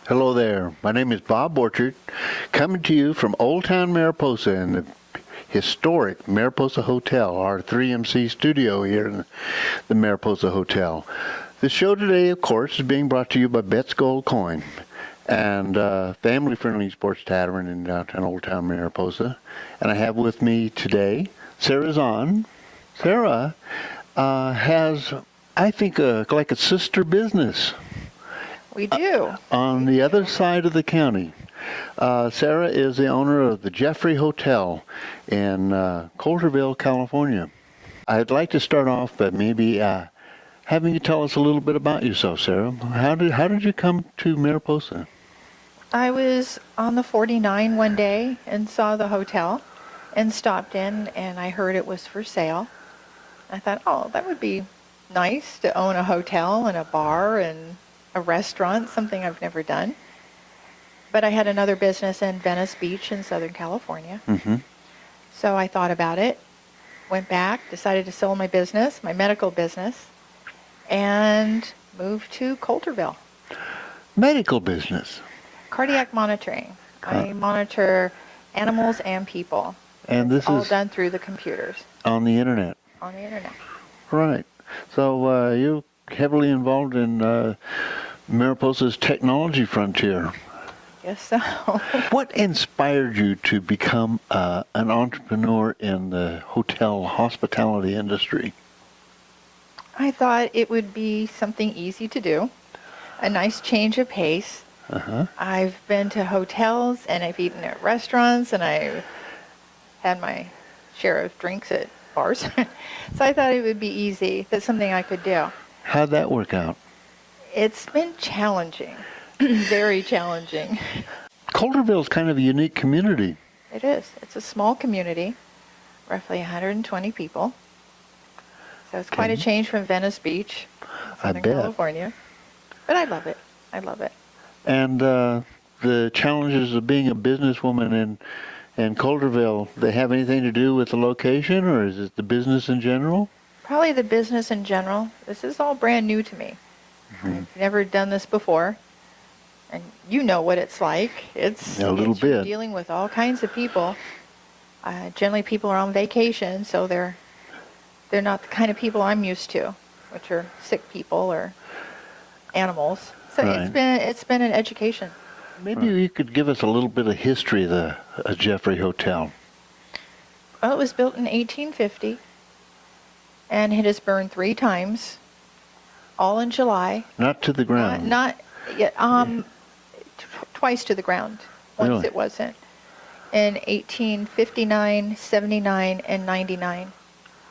Hello there. My name is Bob Orchard, coming to you from Old Town Mariposa in the historic Mariposa Hotel, our 3MC studio here in the Mariposa Hotel. The show today, of course, is being brought to you by Bet's Gold Coin and family-friendly sports tavern in downtown Old Town Mariposa. And I have with me today Sara Zahn. Sara has, I think, like a sister business. We do. On the other side of the county. Sara is the owner of the Jefferey Hotel in Coulterville, California. I'd like to start off by maybe having you tell us a little bit about yourself, Sara. How did you come to Mariposa? I was on the 49 one day and saw the hotel and stopped in, and I heard it was for sale. I thought, oh, that would be nice to own a hotel and a bar and a restaurant, something I've never done. But I had another business in Venice Beach in Southern California. Mm-hmm. So I thought about it, went back, decided to sell my business, my medical business, and moved to Coulterville. Medical business? Cardiac monitoring. I monitor animals and people. And this all is done through the computers. On the internet? On the internet. Right. So you're heavily involved in Mariposa's technology frontier. Guess so. What inspired you to become an entrepreneur in the hotel hospitality industry? I thought it would be something easy to do, a nice change of pace. Uh-huh. I've been to hotels and I've eaten at restaurants and I've had my share of drinks at bars. So I thought it would be easy. That's something I could do. How'd that work out? It's been challenging, very challenging. Coulterville's kind of a unique community. It is. It's a small community, roughly 120 people. So it's quite a change from Venice Beach, Southern California. But I love it. I love it. And the challenges of being a businesswoman in Coulterville, they have anything to do with the location, or is it the business in general? Probably the business in general. This is all brand new to me. Mm-hmm. I've never done this before. And you know what it's like. It's a little bit. Dealing with all kinds of people. Generally people are on vacation, so they're not the kind of people I'm used to, which are sick people or animals. So right. It's been an education. Maybe you could give us a little bit of history of the Jefferey Hotel. Well, it was built in 1850, and it has burned 3 times, all in July. Not to the ground. Not yet. Twice to the ground. Once really? It wasn't. In 1859, 79, and 99,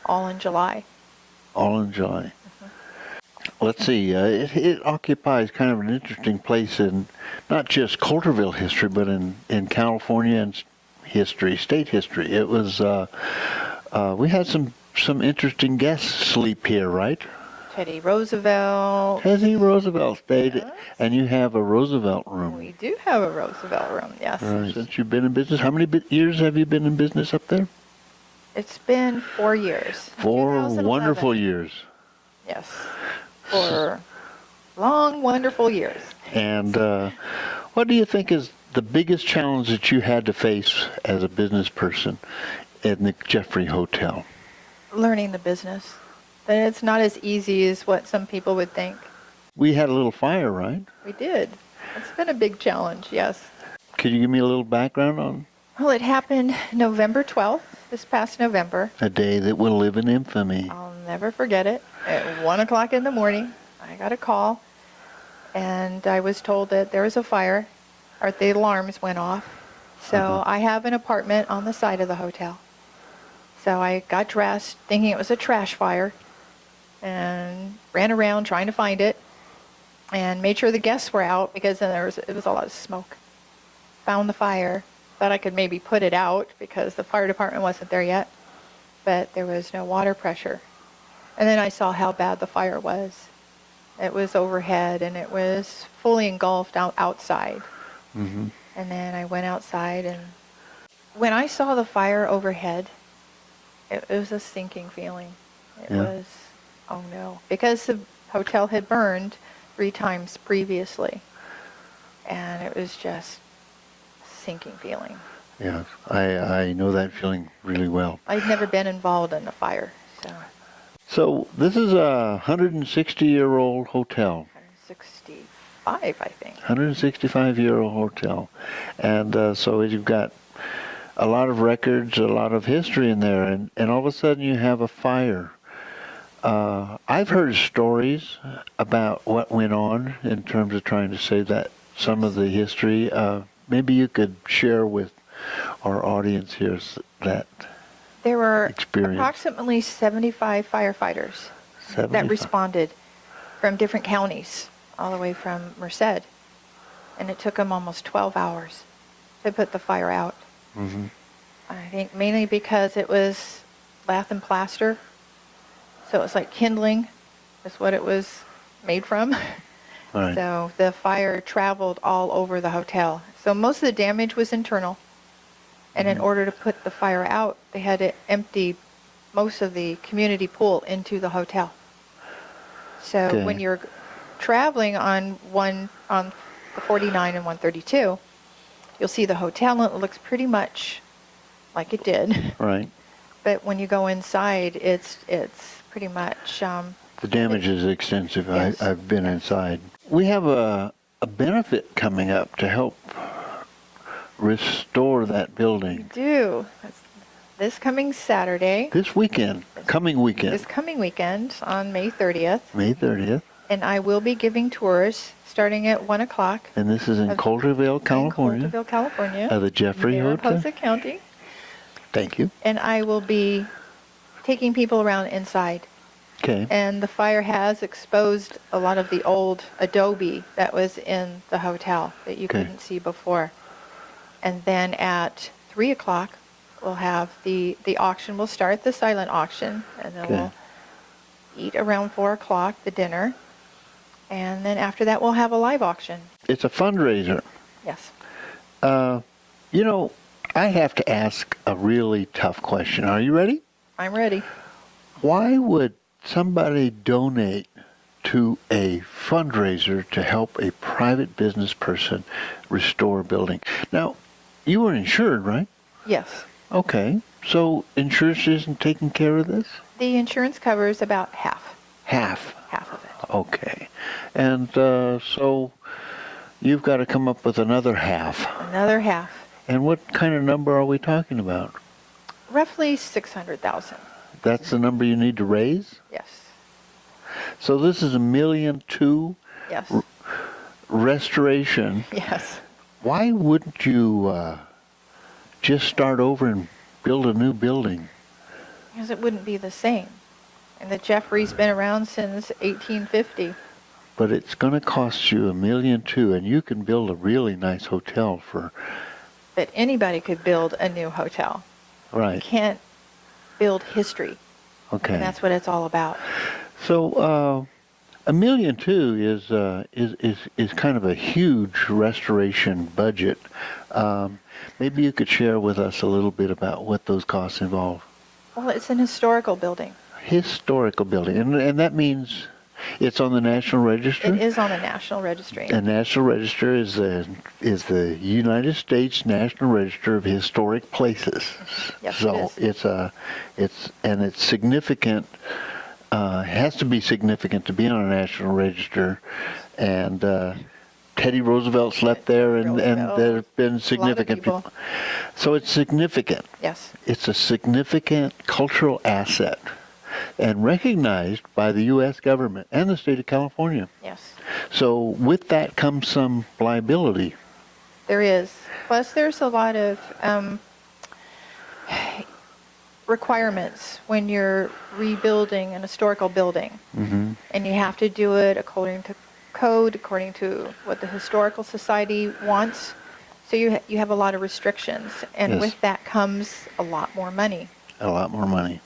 all in July. All in July. Let's see, it occupies kind of an interesting place in not just Coulterville history, but in California and history, state history. It was, we had some interesting guests sleep here, right? Teddy Roosevelt. Teddy Roosevelt stayed, yes. And you have a Roosevelt room. We do have a Roosevelt room, yes. Right. Since you've been in business, how many years have you been in business up there? It's been 4 years. 4 wonderful years. Yes. 4 long, wonderful years. And what do you think is the biggest challenge that you had to face as a business person in the Jefferey Hotel? Learning the business. That it's not as easy as what some people would think. We had a little fire, right? We did. It's been a big challenge, yes. Could you give me a little background on? Well, it happened November 12th, this past November. A day that will live in infamy. I'll never forget it. At 1 o'clock in the morning, I got a call, and I was told that there was a fire, or the alarms went off. So I have an apartment on the side of the hotel. So I got dressed, thinking it was a trash fire, and ran around trying to find it, and made sure the guests were out, because then it was a lot of smoke. Found the fire, thought I could maybe put it out, because the fire department wasn't there yet, but there was no water pressure. And then I saw how bad the fire was. It was overhead, and it was fully engulfed outside. Mm-hmm. And then I went outside, and when I saw the fire overhead, it was a sinking feeling. It was, oh no, because the hotel had burned 3 times previously. and it was just sinking feeling. Yeah, I know that feeling really well. I've never been involved in a fire, so So this is a 160-year-old hotel. 165, I think. 165-year-old hotel. And so you've got a lot of records, a lot of history in there, and all of a sudden you have a fire. I've heard stories about what went on in terms of trying to save that, some of the history. Maybe you could share with our audience here that There were experience. approximately 75 firefighters 75. that responded from different counties, all the way from Merced. And it took them almost 12 hours to put the fire out. Mm-hmm. I think mainly because it was lath and plaster. So it was like kindling is what it was made from. Right. So the fire traveled all over the hotel. So most of the damage was internal. And in order to put the fire out, they had to empty most of the community pool into the hotel. So Okay. when you're traveling on the 49 and 132, you'll see the hotel and it looks pretty much like it did. Right. But when you go inside, it's pretty much The damage is extensive. Yes. I've been inside. We have a benefit coming up to help restore that building. do. That's this coming Saturday, This weekend, coming weekend, this coming weekend on May 30th, May 30th, and I will be giving tours starting at 1 o'clock. and this is in Of- Coulterville, California, In Coulterville, California. of the Jeffery Hotel. Mariposa County. Thank you. And I will be taking people around inside. Okay. And the fire has exposed a lot of the old adobe that was in the hotel that you Okay. couldn't see before. And then at 3 o'clock, we'll have the auction. We'll start the silent auction, and then Okay. we'll eat around 4 o'clock, the dinner. And then after that, we'll have a live auction. It's a fundraiser. Yes. You know, I have to ask a really tough question. Are you ready? I'm ready. Why would somebody donate to a fundraiser to help a private business person restore a building? Now, you were insured, right? Yes. Okay. So insurance isn't taking care of this? The insurance covers about half Half. of it. Okay. And so you've got to come up with another half. Another half. And what kind of number are we talking about? Roughly 600,000. That's the number you need to raise? Yes. So this is $1.2 million Yes. restoration. Yes. Why wouldn't you just start over and build a new building? Because it wouldn't be the same. And the Jeffery's been around since 1850. But it's going to cost you $1.2 million, and you can build a really nice hotel for, But anybody could build a new hotel. You right? can't build history. Okay. And that's what it's all about. So $1.2 million is kind of a huge restoration budget. Maybe you could share with us a little bit about what those costs involve. Well, it's an historical building. Historical building, and that means it's on the National Register. It is on the National Registry. The National Register is the United States National Register of Historic Places. Yes, So it is. it's significant. Has to be significant to be on a National Register, and Teddy Roosevelt slept there, and Roosevelt. there have been significant people. So it's significant. Yes. It's a significant cultural asset, and recognized by the U.S. government and the state of California. Yes. So with that comes some liability. There is. Plus, there's a lot of requirements when you're rebuilding an historical building. Mm-hmm. And you have to do it according to code, according to what the Historical Society wants. So you have a lot of restrictions. And Yes. with that comes a lot more money. A lot more money.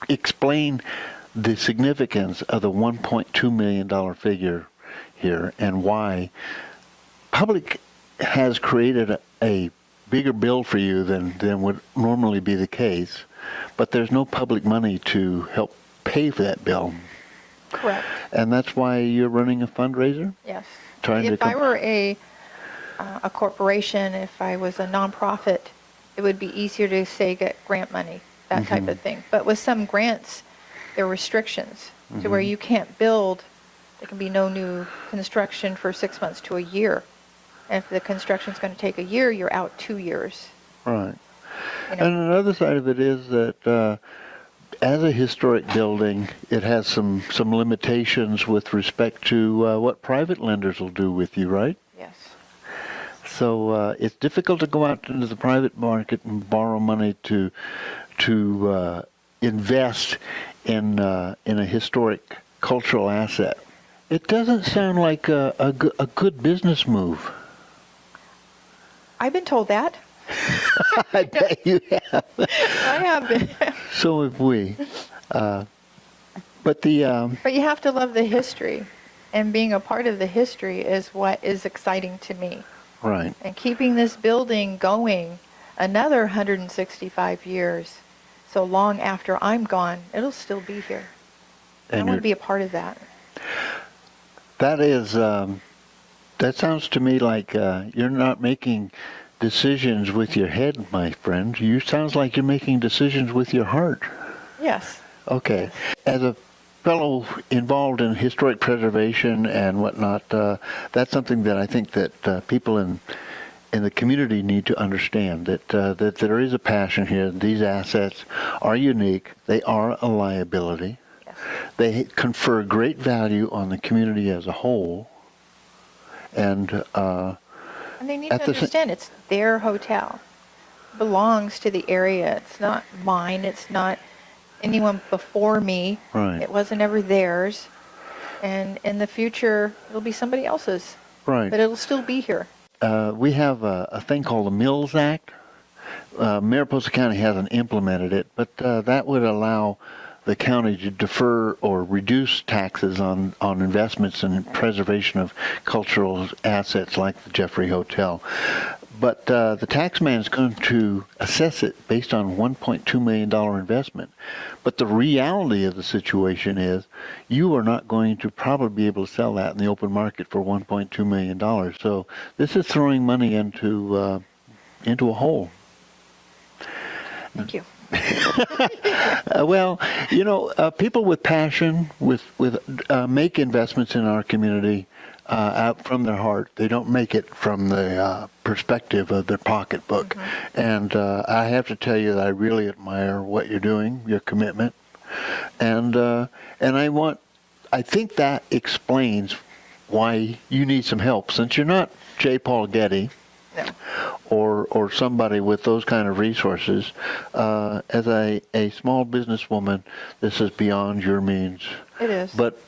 Explain the significance of the $1.2 million figure here, and why public has created a bigger bill for you than would normally be the case, but there's no public money to help pay for that bill. Correct. And that's why you're running a fundraiser? Yes. Trying to If I were a a corporation, if I was a nonprofit, it would be easier to say get grant money, that type of thing. But with some grants, there are restrictions to where you can't build. There can be no new construction for 6 months to a year. And if the construction's going to take a year, you're out 2 years. Right. You know? And another side of it is that as a historic building, it has some limitations with respect to what private lenders will do with you, right? Yes. So it's difficult to go out into the private market and borrow money to invest in a historic cultural asset. It doesn't sound like a good business move. I've been told that. I bet you have. I have been. So have we. But But you have to love the history. And being a part of the history is what is exciting to me. right. And keeping this building going another 165 years, so long after I'm gone, it'll still be here. And I want to be a part of that. That is, that sounds to me like you're not making decisions with your head, my friend. You sounds like you're making decisions with your heart. Yes. Okay. As a fellow involved in historic preservation and whatnot, that's something that I think that people in the community need to understand, that that there is a passion here. These assets are unique. They are a liability. Yes. They confer great value on the community as a whole. And they need to understand it's their hotel. It belongs to the area. It's not mine. It's not anyone before me. Right. It wasn't ever theirs. And in the future, it'll be somebody else's. Right. But it'll still be here. We have a thing called the Mills Act. Mariposa County hasn't implemented it, but that would allow the county to defer or reduce taxes on investments in preservation of cultural assets like the Jefferey Hotel. But the tax man is going to assess it based on $1.2 million investment. But the reality of the situation is you are not going to probably be able to sell that in the open market for $1.2 million. So this is throwing money into a hole. Thank you. Well, you know, people with passion make investments in our community out from their heart. They don't make it from the perspective of their pocketbook. And I have to tell you that I really admire what you're doing, your commitment, and I think that explains why you need some help, since you're not J. Paul Getty. No. Or somebody with those kind of resources. As a small businesswoman, this is beyond your means. It is. But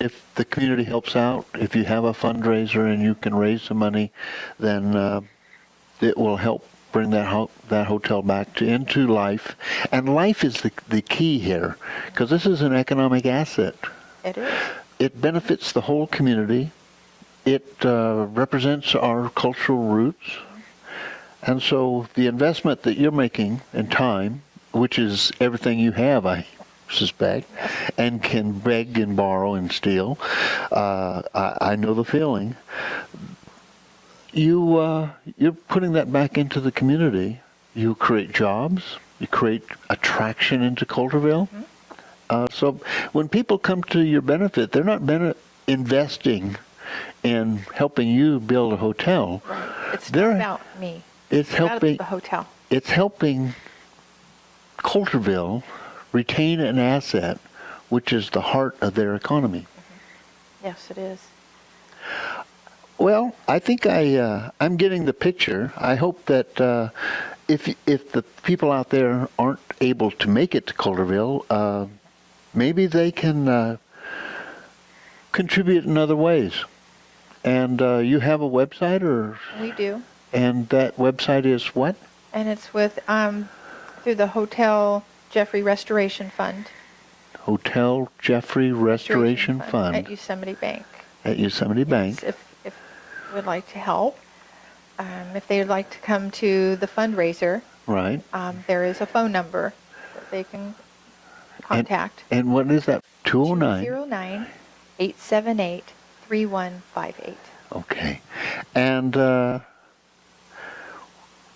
if the community helps out, if you have a fundraiser and you can raise some money, then it will help bring that hotel back into life. And life is the key here, because this is an economic asset. It is. It benefits the whole community. It represents our cultural roots. And so the investment that you're making in time, which is everything you have, I suspect, and can beg and borrow and steal, I know the feeling. You're putting that back into the community. You create jobs. You create attraction into Coulterville. So when people come to your benefit, they're not investing in helping you build a hotel. Right. It's not about me. It's helping the hotel. It's helping Coulterville retain an asset, which is the heart of their economy. Yes, it is. Well, I think I'm getting the picture. I hope that if the people out there aren't able to make it to Coulterville, maybe they can contribute in other ways. And you have a website, or? We do. And that website is what? And it's with through the Hotel Jeffery Restoration Fund. Hotel Jeffery Restoration Fund. At Yosemite Bank. At Yosemite Bank. If you would like to help, if they would like to come to the fundraiser, right. There is a phone number that they can contact. And what is that? 209? 209-878-3158. Okay. And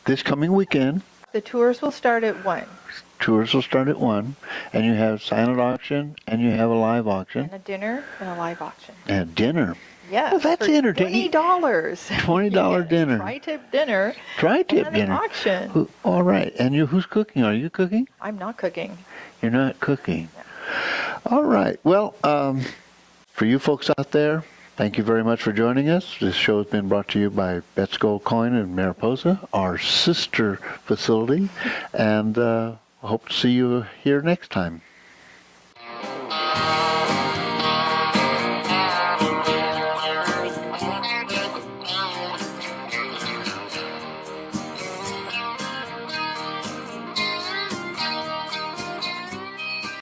this coming weekend, The tours will start at 1. tours will start at 1, and you have silent auction, and you have a live auction, And a dinner and a live auction. and dinner. Yes. Well, that's for entertaining. $20. $20 Yes, dinner. Tri-tip dinner. Tri-tip and an dinner. auction. All right. And who's cooking? Are you cooking? I'm not cooking. You're not cooking. All right. Well, for you folks out there, thank you very much for joining us. This show has been brought to you by Bet's Gold Coin in Mariposa, our sister facility, and I hope to see you here next time.